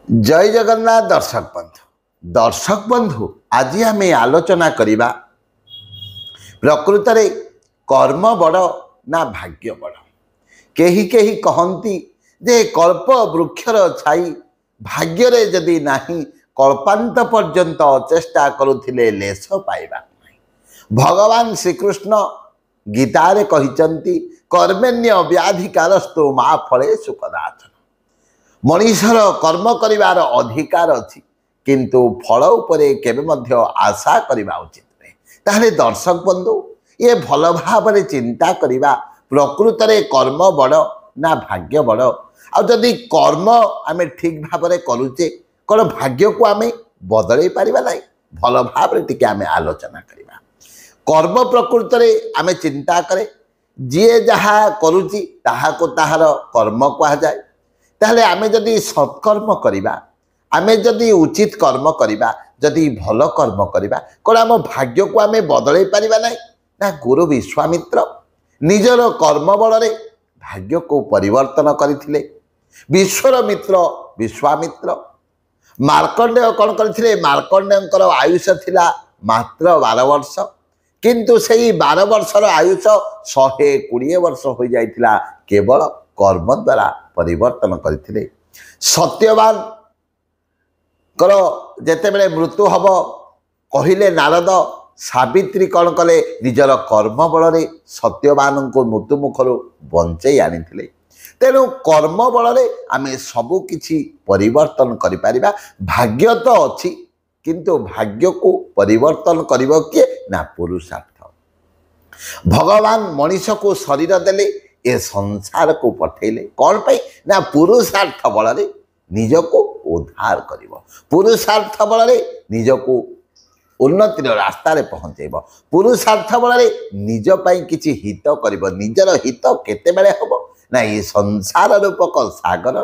जय जगन्नाथ दर्शक बंधु आज आम आलोचना करवा प्रकृत रे कर्म बड़ ना भाग्य बड़। कही कही कहती जे कल्प वृक्षर छाई भाग्य रे जदि नाही कल्पांत पर्यंत चेष्टा करुथिले लेस पाइबा। भगवान श्रीकृष्ण गीतारे कहिचंती कर्मेण्य व्याधिकारस्तु मा फले सुखदाचन। मनीषर कर्म करिवार अधिकार अछि किंतु फल उपरे केबे मध्य आशा करिबा उचित नहीं। ताहले दर्शक बंधु ये भल भाव चिंता करिबा प्रकृत रे कर्म बड़ ना भाग्य बड़। आ जदि कर्म आमे ठीक भाव में करुचे कौन भाग्य को आमे बदलई पारिबा नहीं। भल भाव में टिके आमे आलोचना करिबा। कर्म प्रकृत रे आमे चिंता करे जी जहा करुची ताहा को ताहार कर्म कहा जाए। ताहले आमे जदि सत्कर्म करिबा आमे जदि उचित कर्म करिबा जदि भल कर्म करिबा कौन आम भाग्य को आमे बदलई पारिबा नहीं ना। गुरु विश्वामित्र निजर कर्म बल रे भाग्य को परिवर्तन करथिले। विश्वर मित्र विश्वामित्र मार्कंडेय कौन करथिले मार्कंडेयंकर आयुष थिला मात्र 12 वर्ष किंतु सेही 12 वर्षर आयुष 120 वर्ष हो जाइथिला केवल कर्म द्वारा परिवर्तन करथिले। सत्यवान करो जेते बेले मृत्यु हब कहिले नारद सावित्री कौन कले निजर कर्म बल रे सत्यवान को मृत्यु मुखर बंचई आनिथिले। तेणु कर्म बल रे आमे सबु किछि परिवर्तन करि पारिबा। भाग्य तो अछि किंतु भाग्य को परिवर्तन करिवो किए ना पुरुषार्थ। भगवान मनीष को शरीर देले ए संसार को पठेले कौन पाई ना पुरुषार्थ बल रे निज को उद्धार करिवो। पुरुषार्थ बल रे निज को उन्नतिर रास्ता रे पहुंचेबो। पुरुषार्थ बल रे निज पाई किछि हित करिवो। निजर हित केते बेले हबो ना ये संसार रूपक सागर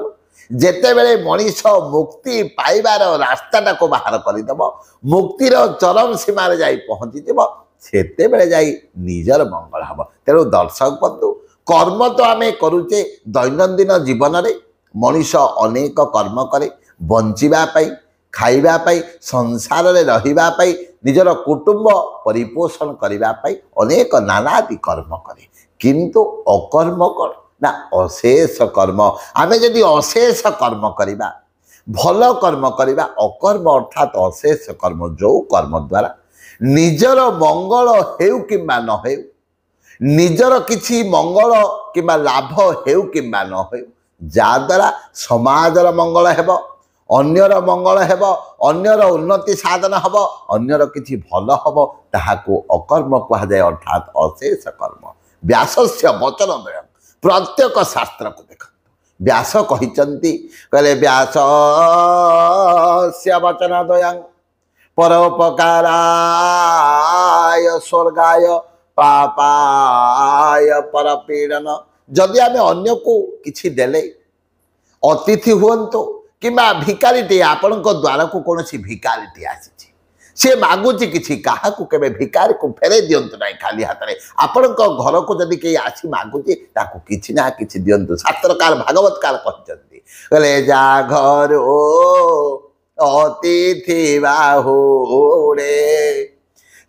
जेते बेले मनीष मुक्ति पाइबार रास्ताटा को बाहर करदेव मुक्तिर चरम सीमा रे जाई पहुंचीजिव सेते बेले जाई निजर मंगल हब। तेणु दर्शक बंधु कर्म तो आमे करुचे दैनंदिन जीवन रे मनीष अनेक कर्म करे बंचिबा पाई खाइबा पाई संसार रे रहिबा पाई निजर कुटुंब परिपोषण करिबा पाई अनेक नानादि कर्म करे किंतु अकर्म कर ना अशेष कर्म। आमे जदि अशेष कर्म करिबा भल कर्म करिबा अकर्म अर्थात अशेष कर्म जो कर्म द्वारा निजर मंगल हेउ किंबा न हेउ निजर किछि मंगल किंबा लाभ हेउ किंबा न हेउ जा द्वारा समाजर मंगल हेबो अन्यर मंगल हेबो अन्यर उन्नति साधन हेबो अन्यर किछि भल हेबो ताहाको अकर्म कहा जाय अर्थात अशेष कर्म। व्यासस्य वचनद्वयं प्रत्येक शास्त्र को देख व्यास कहिचंती कहले व्यासस्य वचनद्वयं परोपकाराय स्वर्गाय पापाय परपीड़न। जदि आमे अन्य को किछि देले अतिथि हुअंतो किंबा भिकारीटे आपण द्वारा को कौन भिकारीटे आसी से मागुची किछि काहा को केबे भिकारी को फेरे दियंतु नाही खाली हाथ रे। आपण घर को जदि के आसी मागुची ताको किछि ना किछि दियंतु। शास्त्रकार भागवतकार कहचंती कहले जा घर ओ अतिथि बाहुरे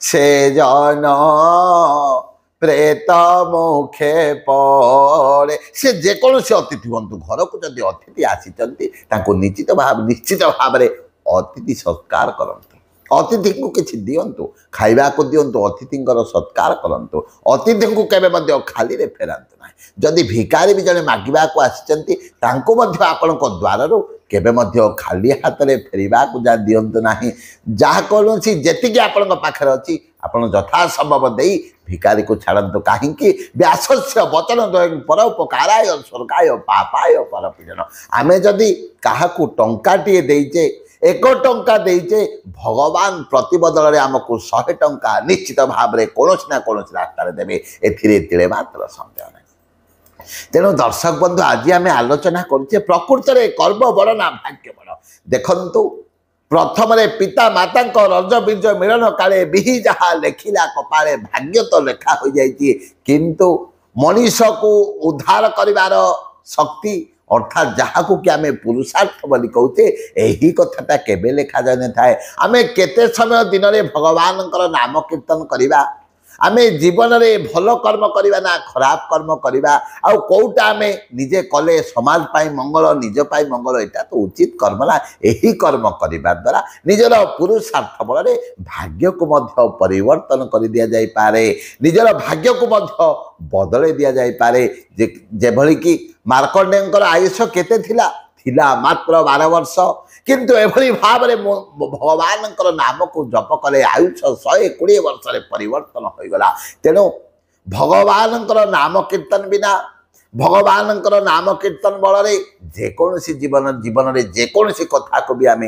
से जन प्रेत मुखे पड़े। से जेकोसी अतिथि हूँ घर को जदि अतिथि आसी निश्चित भाव में अतिथि सत्कार करंतु। अतिथि को किछि दियंतु खाइबा को दियंतु अतिथि सत्कार करंतु। अतिथि को केबे मध्य खाली रे फेरांतु ना। जदि भिकारी भी जने मागिबा को आसिचंती तांको मध्य आपनक द्वार रो केबे मध्य खाली हाथ रे फेरिबा को जा दियंतु नाही। जा कोनोसी जेतिके आपनक पाखरे अछि आपण यथा संभव देई भिकारी को छाड़तु। कहीं व्यासस्य वचनद्वयं परोपकाराय स्वर्गाय पापाय परपीड़न। आमे जदि काहाकू टंकाटिए देइचे 1 टंका देइचे भगवान प्रतिबदल रे आमको 100 टंका निश्चित भाव में कौन ना कौन रास्तार देवे एथिरे तिले मात्र संदेह नहीं। तेणु दर्शक बंधु आज आम आलोचना करुचे प्रकृत में कर्म बड़ ना भाग्य बड़। देखंतु प्रथम रे पिता माता रज बीज मिलन काले बिही जहा लेखिला कपाले भाग्य तो लेखा हो जाइए किंतु मनीष को उद्धार करिवार शक्ति अर्थात जहाँ कि आम पुरुषार्थ बोली कहते यही कथाटा केबे लिखा जाए न थाए आम केते समय दिन में भगवान नाम कीर्तन करवा आम जीवन में भल कर्म करवा ना खराब कर्म करवा आउ कौटा आम निजे कले समाज पाई मंगल निज पाई मंगल यहाँ तो उचित कर्म ना यही कर्म करने द्वारा निजर पुरुषार्थ बल भाग्य को मध्य परिवर्तन कर दि जाए निजर भाग्य को मध्य बदल दि जाए जेभली कि मार्कंडेय आयुष केते थिला मात्र 12 वर्ष किंतु एभली भाव में भगवान नाम को जप कले आयुष 120 वर्ष परिवर्तन हो गला। तेणु भगवान नाम कीर्तन बिना भगवान नाम कीर्तन बल जेकोसी जीवन में जेकोसी कथा को भी आम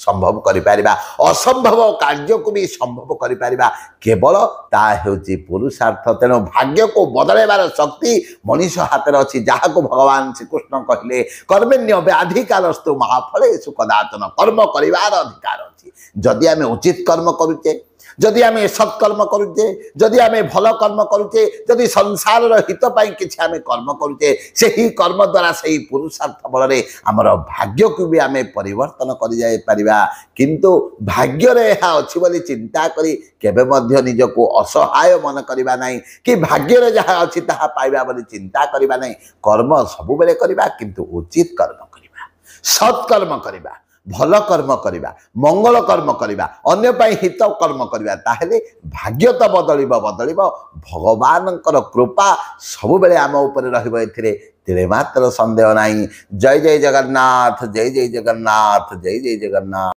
संभव करिपारिबा असंभव कार्य को भी संभव करिपारिबा केवल ता हेउची पुरुषार्थ। तेणु भाग्य को बदलैबार शक्ति मनीष हाथ में अच्छी जहाँ को भगवान श्रीकृष्ण कहले कर्मण्य व्याधिकारस्तु महाफलेषु कदाचन कर्म करिवार अधिकार अच्छी। जदि आम उचित कर्म करुचे जदि आम सत्कर्म करुचे जदि आम भल कर्म करुचे जदि संसार हित पाई किछि आम कर्म करुचे से ही कर्म द्वारा से ही पुरुषार्थ बल आमर भाग्य को भी आम परिवर्तन कर जाय परिबा। किंतु भाग्य रे यह अछि बोली चिंता करी केबे मध्य निजको असहाय मन करबा नाही कि भाग्य रे जहाँ अछि ताहा पाइबा बोली चिंता करबा नाही। कर्म सबु बेले करबा किंतु उचित कर्म करबा सत्कर्म करबा भल कर्म करबा मंगल कर्म करबा अन्य पाई हित कर्म करबा ताहेले भाग्य तो बदल भगवान कृपा सब बेले आम ऊपर रहिबो एथिरे तिले मात्र संदेह नाही। जय जय जगन्नाथ जय जय जगन्नाथ जय जय जगन्नाथ।